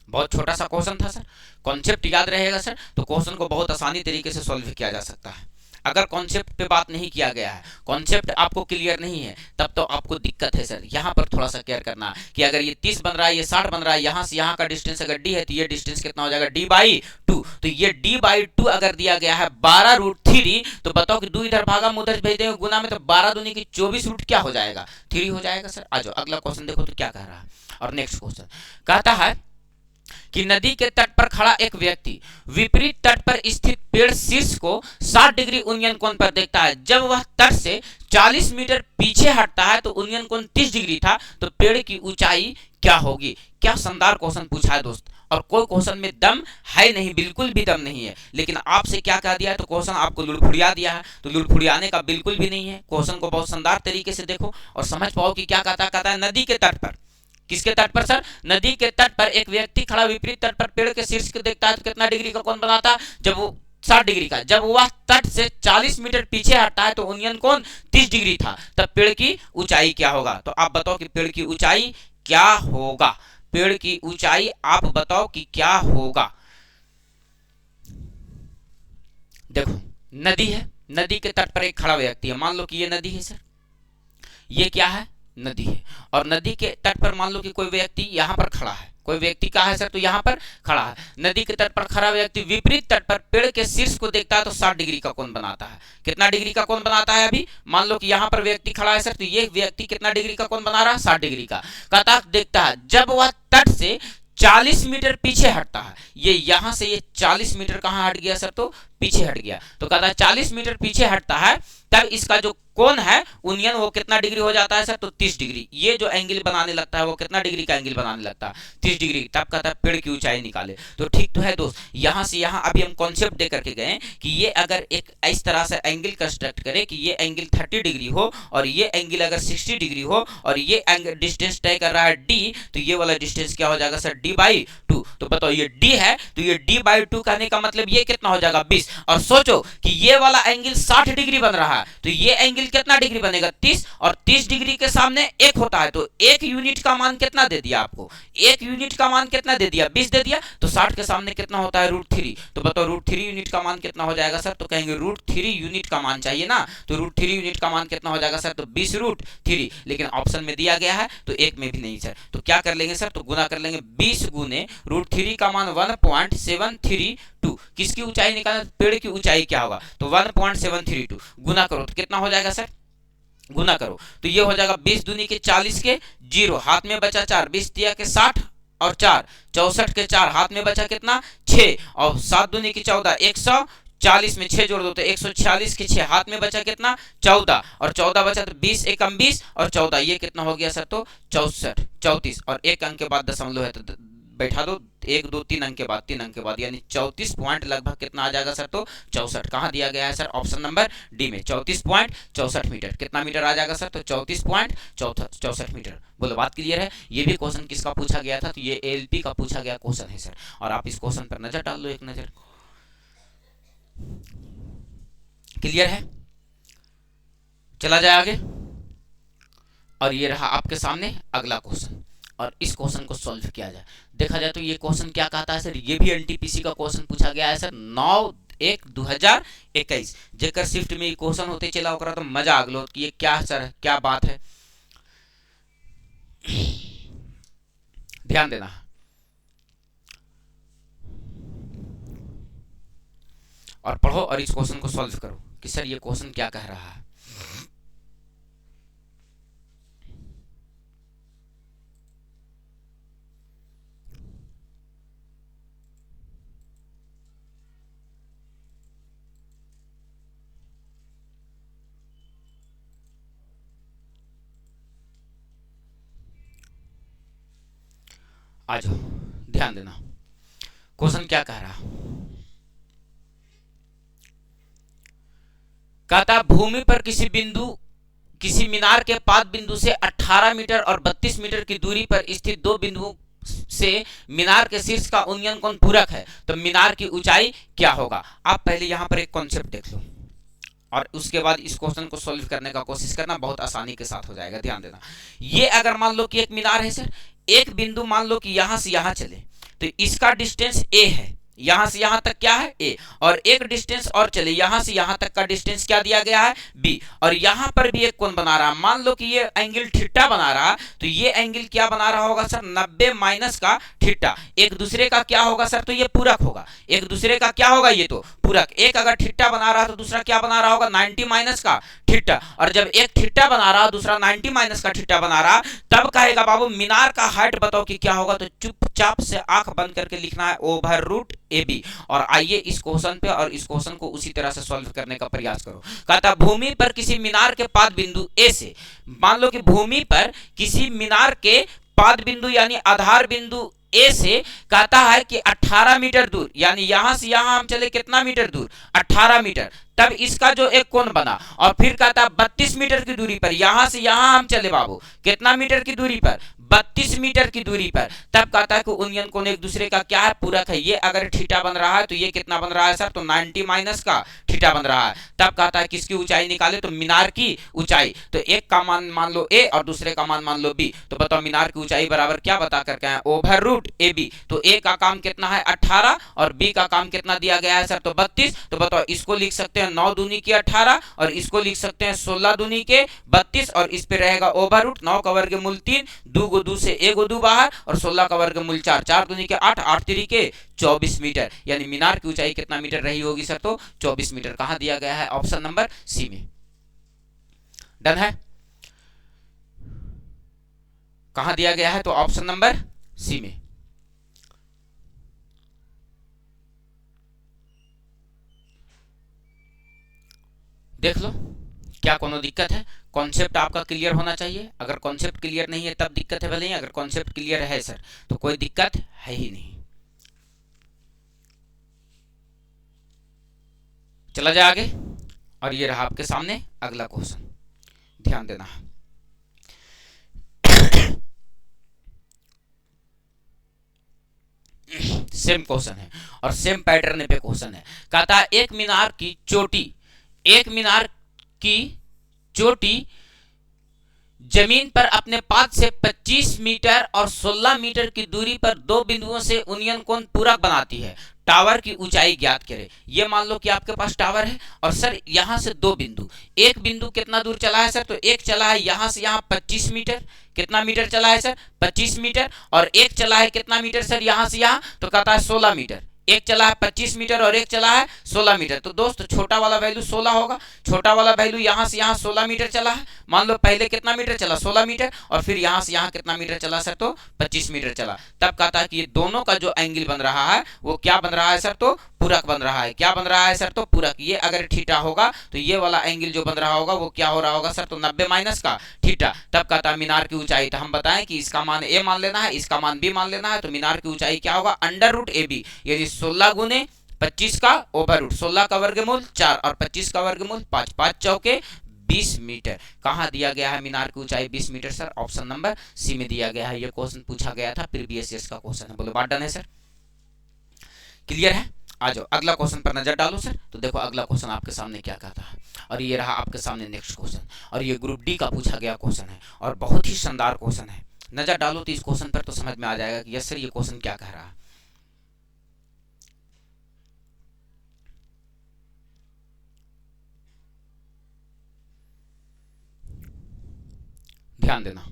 बहुत छोटा सा क्वेश्चन था सर, कॉन्सेप्ट याद रहेगा सर तो क्वेश्चन को बहुत आसानी तरीके से सॉल्व किया जा सकता है। अगर कॉन्सेप्ट पे बात नहीं किया गया है, कॉन्सेप्ट आपको क्लियर नहीं है, तब तो आपको दिक्कत है सर। यहाँ पर थोड़ा सा क्लियर करना कि अगर ये 30 बन रहा है, ये 60 बन रहा है, यहाँ से यहाँ का डिस्टेंस अगर d है तो ये डिस्टेंस कितना हो जाएगा d/2, तो ये d/2 अगर दिया गया है 12√3, तो बताओ कि 2 इधर भागा में उधर भेज देंगे गुना में, तो 12 दूनी की 24 क्या हो जाएगा 3 हो जाएगा सर। आ जाओ अगला क्वेश्चन देखो तो क्या कह रहा है, और नेक्स्ट क्वेश्चन कहता है कि नदी के तट पर खड़ा एक व्यक्ति विपरीत तट पर स्थित पेड़ शीर्ष को 60 डिग्री उन्नयन कोण पर देखता है। जब वह तट से 40 मीटर पीछे हटता है तो उन्नयन कोण 30 डिग्री था, तो पेड़ की ऊंचाई क्या होगी। क्या शानदार क्वेश्चन पूछा है दोस्त, और कोई क्वेश्चन में दम है नहीं, बिल्कुल भी दम नहीं है, लेकिन आपसे क्या कह दिया है, तो क्वेश्चन आपको लुड़फुड़िया दिया है, तो लुड़फुड़ियाने का बिल्कुल भी नहीं है। क्वेश्चन को बहुत शानदार तरीके से देखो और समझ पाओ कि क्या कहता है नदी के तट पर, किसके तट पर सर, नदी के तट पर एक व्यक्ति खड़ा विपरीत तट पर पेड़ के शीर्ष को देखता है तो कितना डिग्री का कोण बनाता है, जब वो 60 डिग्री का। जब वह तट से 40 मीटर पीछे हटता है तो उन्नयन कोण 30 डिग्री था, तब पेड़ की ऊंचाई क्या होगा। तो आप बताओ कि पेड़ की ऊंचाई क्या होगा, पेड़ की ऊंचाई आप बताओ कि क्या होगा। देखो नदी है, नदी के तट पर एक खड़ा व्यक्ति है, मान लो कि ये नदी है सर, ये क्या है नदी है, और नदी के तट पर मान लो कि कोई व्यक्ति यहां पर खड़ा है, कोई व्यक्ति कहा है सर, तो यहाँ पर खड़ा है। नदी के तट पर खड़ा व्यक्ति विपरीत तट पर पेड़ के शीर्ष को देखता है तो 60 डिग्री का कोण बनाता है। कितना डिग्री का कोण बनाता है? अभी मान लो कि यहाँ पर व्यक्ति खड़ा है सर, तो ये व्यक्ति कितना डिग्री का कोण बना रहा है? 60 डिग्री का। कहता देखता है जब वह तट से 40 मीटर पीछे हटता है, ये यहां से ये 40 मीटर कहां हट गया सर? तो पीछे हट गया। तो कहता है 40 मीटर पीछे हटता है, तब इसका जो कोण है उनियन वो कितना डिग्री हो जाता है सर? तो 30 डिग्री। ये जो एंगल बनाने लगता है वो कितना डिग्री का एंगल बनाने लगता है? 30 डिग्री। तब कहता है पेड़ की ऊंचाई निकाले। तो ठीक तो है दोस्त, यहां से यहां अभी हम कॉन्सेप्ट दे करके गए कि ये अगर एक इस तरह से एंगल कंस्ट्रक्ट करे कि ये एंगल 30 डिग्री हो और ये एंगल अगर 60 डिग्री हो और ये एंगल डिस्टेंस तय कर रहा है d, तो ये वाला डिस्टेंस क्या हो जाएगा सर? d/2। तो बताओ ये d है, तो ये d/2 कहने का मतलब ये कितना हो जाएगा? 20। और सोचो कि ये वाला एंगल 60 डिग्री बन रहा है, तो ये एंगल कितना डिग्री बनेगा? 30। और 30 डिग्री के सामने 1 होता है, तो 1 यूनिट का मान कितना दे दिया आपको? 1 यूनिट का मान कितना दे दिया? 20 दे दिया। तो 60 के सामने कितना होता है? √3। तो बताओ √3 यूनिट का मान कितना हो जाएगा सर? तो कहेंगे √3 यूनिट का मान चाहिए ना, तो √3 यूनिट का मान कितना हो जाएगा सर? तो 20√3। लेकिन ऑप्शन में दिया गया है तो एक में भी नहीं सर। तो क्या कर लेंगे सर? तो गुना कर लेंगे। 20 गुने √3 का मान 1.732। किसकी ऊंचाई निकालना? पेड़ की ऊंचाई क्या होगा? तो 1.732 गुना करो तो कितना हो जाएगा सर? गुना करो तो ये हो जाएगा 20 दूनी के 40 के 0, हाथ में बचा 4, 20 दिया के 60 और 4 64 के 4, हाथ में बचा कितना? 6 और 7 दूनी की 14, 140 में 6 जोड़ दो तो 146 के 6, हाथ में बचा कितना? 14 और 14 बचा तो 20 एकम 20 और 14, ये कितना हो गया सर? तो 64 34 और एक अंक के बाद दशमलव है तो बैठा दो 1 2 3 अंक के बाद 3 अंक के बाद, यानी 34 पॉइंट लगभग कितना आ जाएगा सर? तो 64। कहां दिया गया है सर? ऑप्शन नंबर डी में 34.64 मीटर। कितना मीटर आ जाएगा सर? तो 34.64 मीटर। बोलो बात क्लियर है? ये भी क्वेश्चन किसका पूछा गया था? तो ये एलपी का पूछा गया क्वेश्चन है सर। और आप इस क्वेश्चन पर नजर डाल लो, एक नजर। क्लियर है? चला जाए आगे। और ये रहा आपके सामने अगला क्वेश्चन, और इस क्वेश्चन को सॉल्व किया जाए। देखा जाए तो ये क्वेश्चन क्या कहता है सर? ये भी एनटीपीसी का क्वेश्चन पूछा गया है सर 9/1/2021। जेकर शिफ्ट में क्वेश्चन होते चला ओकरा तो मजा आ गलो कि ये क्या सर, क्या बात है। ध्यान देना और पढ़ो और इस क्वेश्चन को सॉल्व करो कि सर ये क्वेश्चन क्या कह रहा है। आ जाओ, ध्यान देना क्वेश्चन क्या कह रहा। कहता भूमि पर किसी मीनार के पाद बिंदु से 18 मीटर और 32 मीटर की दूरी पर स्थित दो बिंदुओं से मीनार के शीर्ष का उन्नयन कोण पूरक है, तो मीनार की ऊंचाई क्या होगा? आप पहले यहां पर एक कॉन्सेप्ट देख लो और उसके बाद इस क्वेश्चन को सॉल्व करने का कोशिश करना, बहुत आसानी के साथ हो जाएगा। ध्यान देना, ये अगर मान लो कि एक मीनार है सर, एक बिंदु मान लो कि यहां से यहां चले तो इसका डिस्टेंस ए है, यहां से यहां तक क्या है? ए। और एक डिस्टेंस और चले, यहां से यहां तक का डिस्टेंस क्या दिया गया है? बी। और यहां पर भी एक कोण बना रहा, मान लो कि ये एंगल थीटा बना रहा, तो ये एंगल क्या बना रहा होगा सर? 90 माइनस का थीटा। एक दूसरे का क्या होगा सर? तो ये पूरक होगा। एक दूसरे का क्या होगा? ये तो पूरक। एक अगर थीटा बना रहा तो दूसरा क्या बना रहा होगा? 90 माइनस का थीटा। और जब एक थीटा बना रहा दूसरा 90 माइनस का थीटा बना रहा, तब कहेगा बाबू मीनार का हाइट बताओ कि क्या होगा? तो चुपचाप से आंख बंद करके लिखना है √AB। और आइए इस क्वेश्चन पे और इस क्वेश्चन को उसी तरह से सॉल्व करने का प्रयास करो। कहता भूमि पर किसी मीनार के पाद बिंदु ए से, मान लो कि भूमि पर किसी मीनार के पाद बिंदु यानी आधार बिंदु ए से कहता है कि 18 मीटर दूर, यानी यहां से यहां हम चले कितना मीटर दूर? 18 मीटर। तब इसका जो एक कोण बना, और फिर कहता 32 मीटर की दूरी पर, यहां से यहां हम चले बाबू कितना मीटर की दूरी पर? 32 मीटर की दूरी पर। तब कहता है कि उन्नयन कोण एक दूसरे का क्या है? पूरक है। ये अगर थीटा बन रहा है तो ये कितना बन रहा है सर? तो 90 माइनस का थीटा बन रहा है। तब कहता है किसकी ऊंचाई निकाले? तो मीनार की ऊंचाई। तो एक का मान मान लो ए और दूसरे का मान मान लो बी। तो बताओ मीनार की ऊंचाई बराबर क्या बता करके है? √AB। तो ए का काम कितना है? 18 और बी का काम कितना दिया गया है सर? तो 32। तो बताओ इसको लिख सकते हैं 9 दूनी की 18 और इसको लिख सकते हैं 16 दूनी के 32 और इस पे रहेगा √9 का वर्गमूल 3 2 को 2 से ए को 2 बाहर और 16 का वर्गमूल 4, 4 दूनी के 8, 8 3 के 24 मीटर, यानी मीनार की ऊंचाई कितना मीटर रही होगी सर? तो 24 मीटर। कहां दिया गया है? ऑप्शन नंबर सी में। डन है? कहां दिया गया है? तो ऑप्शन नंबर सी में। देख लो, क्या कोनो दिक्कत है? कॉन्सेप्ट आपका क्लियर होना चाहिए। अगर कॉन्सेप्ट क्लियर नहीं है तब दिक्कत है, भले ही। अगर कॉन्सेप्ट क्लियर है सर तो कोई दिक्कत है ही नहीं। चला जाए आगे, और ये रहा आपके सामने अगला क्वेश्चन, ध्यान देना। सेम क्वेश्चन है और सेम पैटर्न पे क्वेश्चन है। कहता है एक मीनार की चोटी जमीन पर अपने पाद से 25 मीटर और 16 मीटर की दूरी पर दो बिंदुओं से उन्नयन कोण पूरक बनाती है। टावर की ऊंचाई ज्ञात करें। ये मान लो कि आपके पास टावर है और सर यहां से दो बिंदु, एक बिंदु कितना दूर चला है सर? तो एक चला है यहां से यहां 25 मीटर। कितना मीटर चला है सर? 25 मीटर। और एक चला है कितना मीटर सर यहां से यहां? तो कहता है 16 मीटर। एक चला है 25 मीटर और एक चला है 16 मीटर। तो दोस्त छोटा वाला वैल्यू 16 होगा। छोटा वाला वैल्यू यहां से यहां 16 मीटर चला है। मान लो पहले कितना मीटर चला? 16 मीटर। और फिर यहां से यहां कितना मीटर चला सर? तो 25 मीटर चला। तब कहता है कि ये दोनों का जो एंगल बन रहा है वो क्या बन रहा है सर? तो पूरक बन रहा है। क्या बन रहा है सर? तो पूरक। ये अगर थीटा होगा तो ये वाला एंगल जो बन रहा होगा वो क्या हो रहा होगा सर? तो 90 माइनस का थीटा। तब कहता है मीनार की ऊंचाई, तो हम बताएं कि इसका मान ए मान लेना है, इसका मान बी मान लेना है। तो मीनार की ऊंचाई क्या होगा? अंडर रूट ए बी, यानी 16 गुने 25 का ओवर रूट, 16 का वर्गमूल 4 और 25 का वर्गमूल 5, 5 चौके 20 मीटर। कहां दिया गया है मीनार की ऊंचाई? 20 meter sir. Option number C में दिया गया है। ये क्वेश्चन पूछा गया था, प्रीवियस ईयर का क्वेश्चन है। बोलो बात डन है सर? क्लियर है? आ जाओ अगला क्वेश्चन पर नजर डालो सर। तो देखो अगला क्वेश्चन आपके सामने क्या कहता है, और ये रहा आपके सामने नेक्स्ट क्वेश्चन, और ये ग्रुप डी का पूछा गया क्वेश्चन है और बहुत ही शानदार क्वेश्चन है। नजर डालो तो इस क्वेश्चन पर तो समझ में आ जाएगा कि यस सर ये क्वेश्चन क्या कह रहा है। ध्यान देना,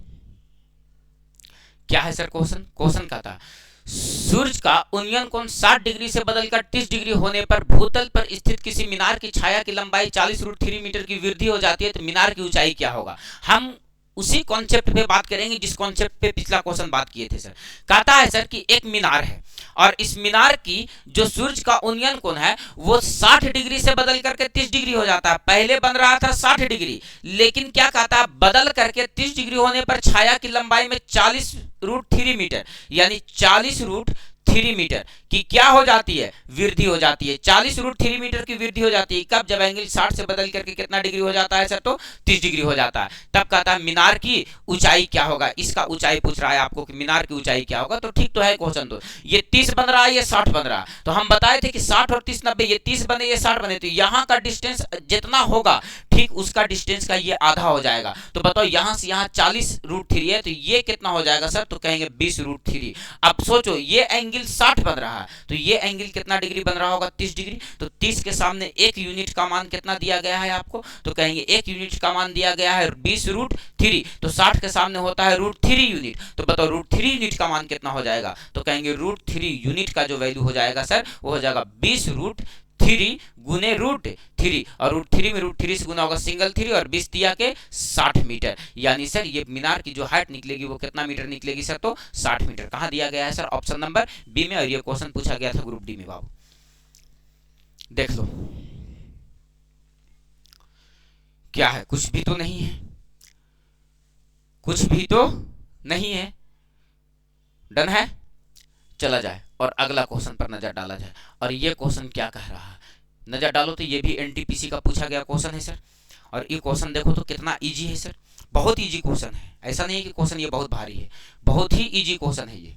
क्या है सर क्वेश्चन? क्वेश्चन कहता है सूर्य का उन्नयन कोण 60 डिग्री से बदलकर 30 डिग्री होने पर भूतल पर स्थित किसी मीनार की छाया की लंबाई 40√3 मीटर की वृद्धि हो जाती है, तो मीनार की ऊंचाई क्या होगा? हम उसी कॉन्सेप्ट पे बात करेंगे जिस कॉन्सेप्ट पे पिछला क्वेश्चन बात किए थे सर। कहता है सर कि एक मीनार है और इस मीनार की जो सूर्य का उन्नयन कोण है वो 60 डिग्री से बदल करके 30 डिग्री हो जाता है। पहले बन रहा था 60 डिग्री, लेकिन क्या कहता है बदल करके 30 डिग्री होने पर छाया की लंबाई में 40√3 मीटर, यानी 40√3 मीटर की क्या हो जाती है? वृद्धि हो जाती है। 40√3 मीटर की वृद्धि हो जाती है। कब? जब एंगल 60 से बदल करके कितना डिग्री हो जाता है सर? तो 30 डिग्री हो जाता है। तब कहता है मीनार की ऊंचाई क्या होगा? इसका ऊंचाई पूछ रहा है आपको कि मीनार की ऊंचाई क्या होगा। तो ठीक तो है क्वेश्चन, तो ये 30 बन रहा है, ये 60 बन रहा है। तो हम बताए थे कि 60 और 30 90, ये 30 बने ये 60 बने, तो यहाँ का डिस्टेंस जितना होगा ठीक उसका डिस्टेंस का ये आधा हो जाएगा। तो बताओ यहां से यहां 40√3 है, तो ये कितना हो जाएगा सर? तो कहेंगे 20√3। अब सोचो ये एंगल 60 बन रहा है, तो ये एंगल कितना डिग्री बन रहा होगा? 30 डिग्री। तो 30 के सामने एक यूनिट का मान कितना दिया गया है आपको? तो कहेंगे एक यूनिट का मान दिया गया है 20√3। तो 60 के सामने होता है √3 यूनिट। तो बताओ √3 यूनिट का मान कितना हो जाएगा? तो कहेंगे √3 यूनिट का जो वैल्यू हो जाएगा सर वो हो जाएगा 20√3 गुने √3, और √3 में √3 से गुना होगा सिंगल 3 और 20 दिया के 60 मीटर। यानी सर ये मीनार की जो हाइट निकलेगी वो कितना मीटर निकलेगी सर? तो 60 मीटर। कहां दिया गया है सर? ऑप्शन नंबर बी में। और ये क्वेश्चन पूछा गया था ग्रुप डी में बाबू, देख लो क्या है। कुछ भी तो नहीं है, कुछ भी तो नहीं है। डन है? चला जाए और अगला क्वेश्चन पर नजर डाला जाए, और ये क्वेश्चन क्या कह रहा है नजर डालो। तो ये भी एनटीपीसी का पूछा गया क्वेश्चन है सर, और ये क्वेश्चन देखो तो कितना इजी है सर। बहुत इजी क्वेश्चन है, ऐसा नहीं है कि क्वेश्चन ये बहुत भारी है, बहुत ही इजी क्वेश्चन है ये।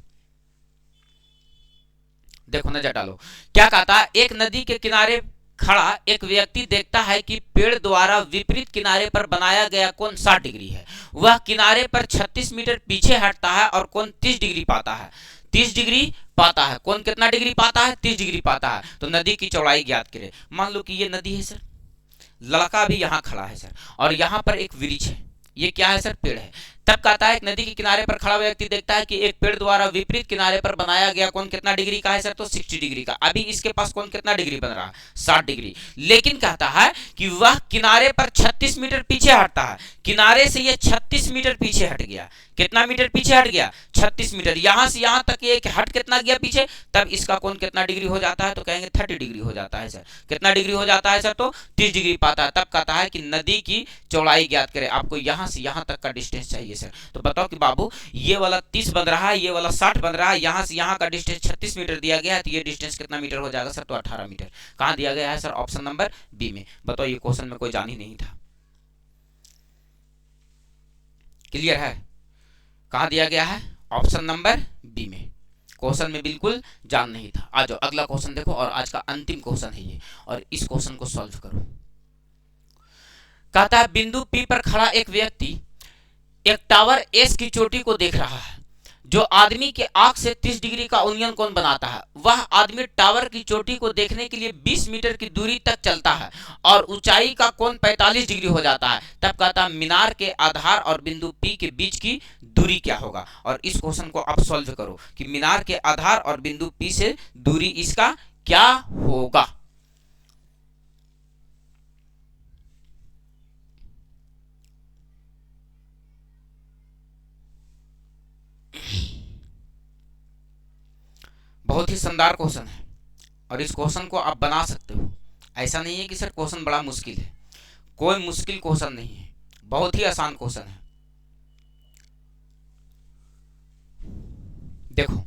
देखो नजर डालो, क्या कहता है एक नदी के किनारे खड़ा एक व्यक्ति देखता है कि पेड़ द्वारा विपरीत किनारे पर बनाया गया कोण 60 डिग्री है। वह किनारे पर 36 मीटर पीछे हटता है और कोण 30 डिग्री पाता है। 30 डिग्री पाता है। कौन कितना डिग्री पाता है? 30 डिग्री पाता है। तो नदी की चौड़ाई ज्ञात करें। मान लो कि ये नदी है सर, लड़का भी यहाँ खड़ा है सर, और यहाँ पर एक वृक्ष है, ये क्या है सर? पेड़ है। तब कहता है एक नदी के किनारे पर खड़ा व्यक्ति देखता है कि एक पेड़ द्वारा विपरीत किनारे पर बनाया गया कोण कितना डिग्री का है सर, तो 60 डिग्री का। अभी इसके पास कोण कितना डिग्री बन रहा है, 60 डिग्री। लेकिन कहता है कि वह किनारे पर 36 मीटर पीछे हटता है, किनारे से ये 36 मीटर पीछे हट गया। कितना मीटर पीछे हट गया, 36 मीटर। यहां से यहां तक ये हट कितना गया पीछे, तब इसका कोण कितना डिग्री हो जाता है, तो कहेंगे 30 डिग्री हो जाता है सर। कितना डिग्री हो जाता है सर, तो 30 डिग्री पाता है। तब कहता है कि नदी की चौड़ाई ज्ञात करें। आपको यहां से यहां तक का डिस्टेंस चाहिए सर। तो बताओ कि बाबू ये वाला 30 बन रहा है, ये वाला 60 बन रहा है, यहां से यहां का डिस्टेंस 36 मीटर दिया गया है, तो ये डिस्टेंस कितना मीटर हो जाएगा सर, तो 18 मीटर। कहां दिया गया है सर, ऑप्शन नंबर बी में। बताओ ये क्वेश्चन में कोई जान ही नहीं था। क्लियर है, कहां दिया गया है, ऑप्शन नंबर बी में। क्वेश्चन में बिल्कुल जान नहीं था। आ जाओ अगला क्वेश्चन देखो, और आज का अंतिम क्वेश्चन है ये, और इस क्वेश्चन को सॉल्व करो। कहता है बिंदु पी पर खड़ा एक व्यक्ति एक टावर एस की चोटी को देख रहा है, जो आदमी के आंख से 30 डिग्री का उन्नयन कोण बनाता है। वह आदमी टावर की चोटी को देखने के लिए 20 मीटर की दूरी तक चलता है और ऊंचाई का कोण 45 डिग्री हो जाता है। तब कहता है मीनार के आधार और बिंदु पी के बीच की दूरी क्या होगा। और इस क्वेश्चन को आप सॉल्व करो कि मीनार के आधार और बिंदु पी से दूरी इसका क्या होगा। बहुत ही शानदार क्वेश्चन है, और इस क्वेश्चन को आप बना सकते हो। ऐसा नहीं है कि सर क्वेश्चन बड़ा मुश्किल है, कोई मुश्किल क्वेश्चन नहीं है, बहुत ही आसान क्वेश्चन है। देखो,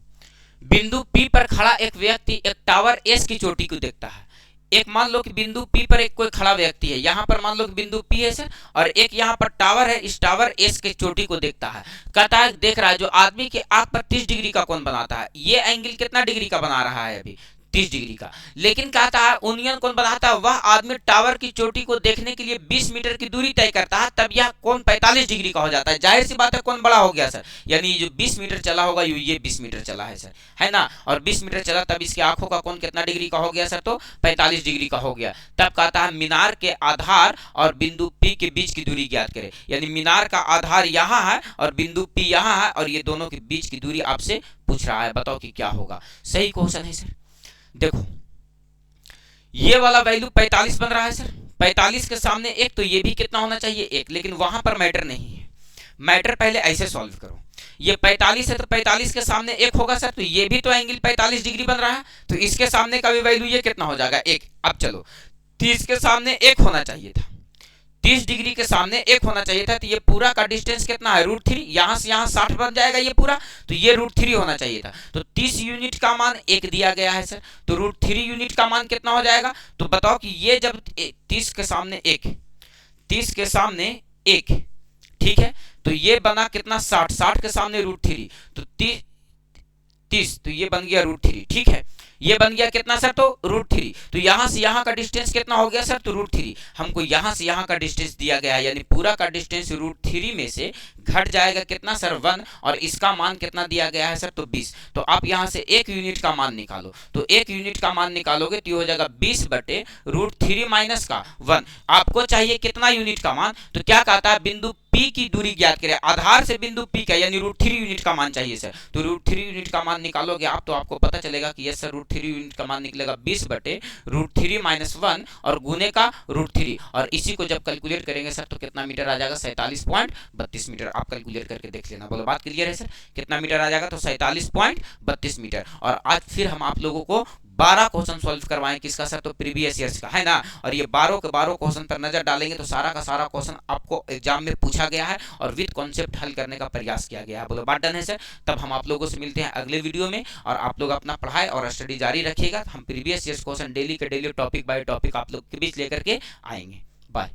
बिंदु पी पर खड़ा एक व्यक्ति एक टावर एस की चोटी को देखता है। एक मान लो कि बिंदु पी पर एक कोई खड़ा व्यक्ति है, यहां पर मान लो कि बिंदु पी है सर, और एक यहां पर टावर है, इस टावर एस के चोटी को देखता है। कहता है देख रहा है जो आदमी के आंख पर 30 डिग्री का कोण बनाता है। ये एंगल कितना डिग्री का बना रहा है अभी, 30 डिग्री का। लेकिन कहता है उन्नयन कोण बनाता है वह आदमी टावर की चोटी को देखने के लिए 20 मीटर की दूरी तय करता है, तब यह कोण 45 डिग्री का हो जाता है। जाहिर सी बात है कोण बड़ा हो गया सर, यानी जो 20 मीटर चला होगा ये 20 मीटर चला है सर, है ना। और 20 मीटर चला तब इसकी आंखों का कोण कितना डिग्री का हो गया सर, तो 45 डिग्री का हो गया। तब कहता है मीनार के आधार और बिंदु पी के बीच की दूरी ज्ञात करें। यानी मीनार का आधार यहाँ है और बिंदु पी यहाँ है, और ये दोनों के बीच की दूरी आपसे पूछ रहा है। बताओ कि क्या होगा। सही क्वेश्चन है सर। देखो ये वाला वैल्यू 45 बन रहा है सर, 45 के सामने एक, तो ये भी कितना होना चाहिए, एक। लेकिन वहां पर मैटर नहीं है, मैटर पहले ऐसे सॉल्व करो। ये 45 है तो 45 के सामने एक होगा सर, तो ये भी तो एंगल 45 डिग्री बन रहा है, तो इसके सामने का भी वैल्यू ये कितना हो जाएगा, एक। अब चलो 30 के सामने एक होना चाहिए था, 30 डिग्री के सामने एक होना चाहिए था, तो ये पूरा का डिस्टेंस कितना है, √3। यहां से यहां 60 बन जाएगा ये पूरा, तो ये √3 होना चाहिए था। तो 30 यूनिट का मान एक दिया गया है सर, तो √3 यूनिट का मान कितना हो जाएगा। तो बताओ कि ये जब 30 के सामने एक, 30 के सामने एक, ठीक है, तो ये बना कितना 60, 60 के सामने √3, तो 30, तो ये बन गया √3, ठीक है। ये बन गया कितना सर, तो √3। तो यहां से यहां का डिस्टेंस कितना हो गया सर, तो √3। हमको यहां से यहां का डिस्टेंस दिया गया है, यानी पूरा का डिस्टेंस √3 में से घट जाएगा कितना सर, 1, और इसका मान कितना दिया गया है सर, तो 20। तो आप यहां से 1 यूनिट का मान निकालो, तो 1 यूनिट का मान निकालोगे तो ये हो जाएगा 20 बटे √3 माइनस का 1। आपको चाहिए कितना यूनिट का मान, तो क्या कहता है बिंदु P की दूरी ज्ञात करें, आधार से बिंदु P का, यानी √3 यूनिट का मान चाहिए सर। तो √3 यूनिट का मान निकालोगे आप, तो आपको पता चलेगा कि यस सर √3 यूनिट का मान निकलेगा 20 बटे √3 माइनस 1 और गुने का √3, और इसी को जब कैलकुलेट करेंगे सर तो कितना मीटर आ जाएगा, 47.32 मीटर। आप कैलकुलेट करके देख लेना। बोलो बात क्लियर है सर, कितना मीटर आ जाएगा, तो 47.32 मीटर। और आज फिर हम आप लोगों को 12 क्वेश्चन सॉल्व करवाएं, किसका सर, तो प्रीवियस ईयर्स का, है ना। और ये 12 के 12 क्वेश्चन पर नजर डालेंगे तो सारा का सारा क्वेश्चन आपको एग्जाम में पूछा गया है और विद कॉन्सेप्ट हल करने का प्रयास किया गया है। बोलो बात डन है सर। तब हम आप लोगों से मिलते हैं अगले वीडियो में, और आप लोग अपना पढ़ाई और स्टडी जारी रखिएगा। हम प्रीवियस ईयर्स क्वेश्चन डेली के डेली टॉपिक बाय टॉपिक आप लोग के बीच लेकर के आएंगे। बाय।